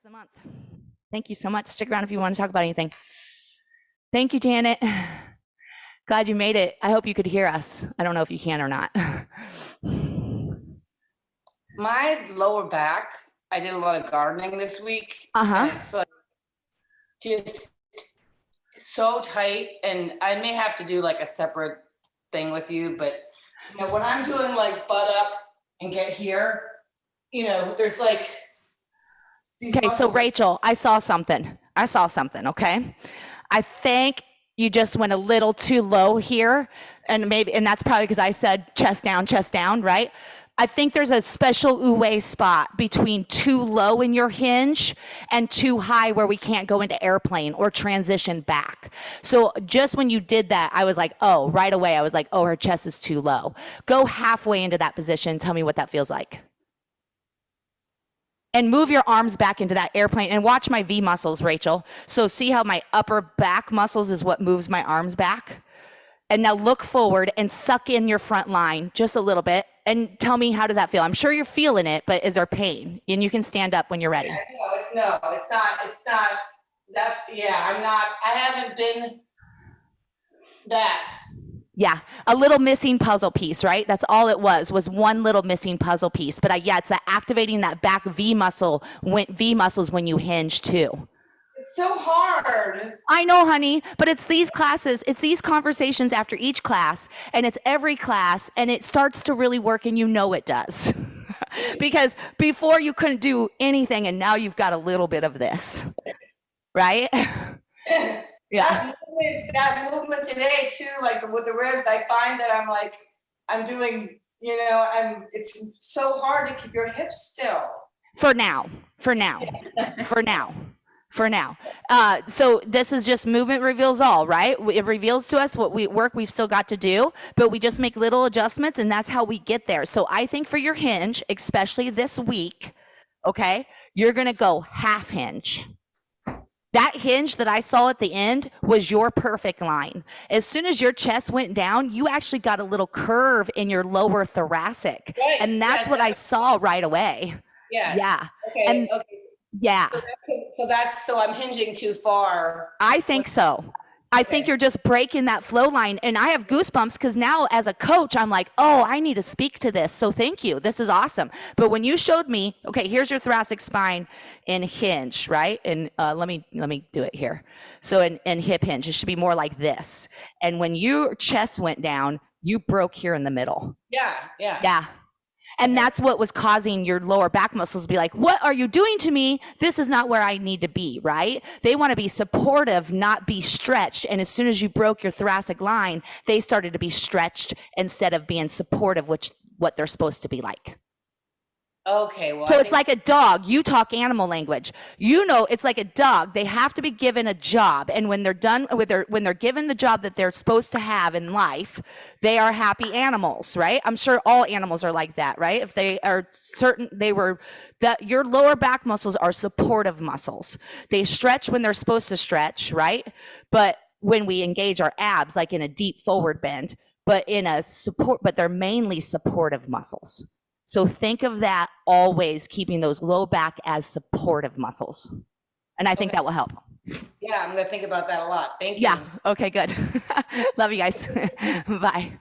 the month. Thank you so much. Stick around if you want to talk about anything. Thank you, Janet. Glad you made it. I hope you could hear us. I don't know if you can or not. My lower back, I did a lot of gardening this week. Uh-huh. And it's like just so tight, and I may have to do like a separate thing with you, but you know, when I'm doing like butt up and get here, you know, there's like okay, so Rachel, I saw something, okay? I think you just went a little too low here, and that's probably because I said chest down, right? I think there's a special uwe spot between too low in your hinge and too high where we can't go into airplane or transition back. So just when you did that, I was like, oh, right away, I was like, oh, her chest is too low. Go halfway into that position. Tell me what that feels like. And move your arms back into that airplane and watch my V muscles, Rachel. So see how my upper back muscles is what moves my arms back? And now look forward and suck in your front line just a little bit and tell me, how does that feel? I'm sure you're feeling it, but is there pain? And you can stand up when you're ready. It's not that, I haven't been that. Yeah, a little missing puzzle piece, right? That's all it was one little missing puzzle piece. But it's that activating that back V muscles when you hinge too. It's so hard. I know, honey, but it's these classes, it's these conversations after each class, and it's every class, and it starts to really work, and you know it does. Because before you couldn't do anything, and now you've got a little bit of this, right? Yeah. That movement today too, like with the ribs, I find that I'm doing, it's so hard to keep your hips still. For now. So this is just movement reveals all, right? It reveals to us what we've still got to do, but we just make little adjustments, and that's how we get there. So I think for your hinge, especially this week, okay, you're going to go half hinge. That hinge that I saw at the end was your perfect line. As soon as your chest went down, you actually got a little curve in your lower thoracic. Right. And that's what I saw right away. Yeah. Okay. Yeah. So I'm hinging too far. I think so. I think you're just breaking that flow line. And I have goosebumps because now as a coach, I'm like, oh, I need to speak to this. So thank you. This is awesome. But when you showed me, okay, here's your thoracic spine in hinge, right? And let me do it here. So in hip hinge, it should be more like this. And when your chest went down, you broke here in the middle. Yeah. And that's what was causing your lower back muscles to be like, what are you doing to me? This is not where I need to be, right? They want to be supportive, not be stretched. And as soon as you broke your thoracic line, they started to be stretched instead of being supportive, which what they're supposed to be like. Okay. Well, so it's like a dog. You talk animal language. It's like a dog. They have to be given a job. And when they're done with when they're given the job that they're supposed to have in life, they are happy animals, right? I'm sure all animals are like that, right? If they are certain your lower back muscles are supportive muscles. They stretch when they're supposed to stretch, right? But when we engage our abs, like in a deep forward bend, but they're mainly supportive muscles. So think of that always, keeping those low back as supportive muscles. And I think that will help. Yeah, I'm going to think about that a lot. Thank you. Yeah. Okay, good. Love you guys. Bye.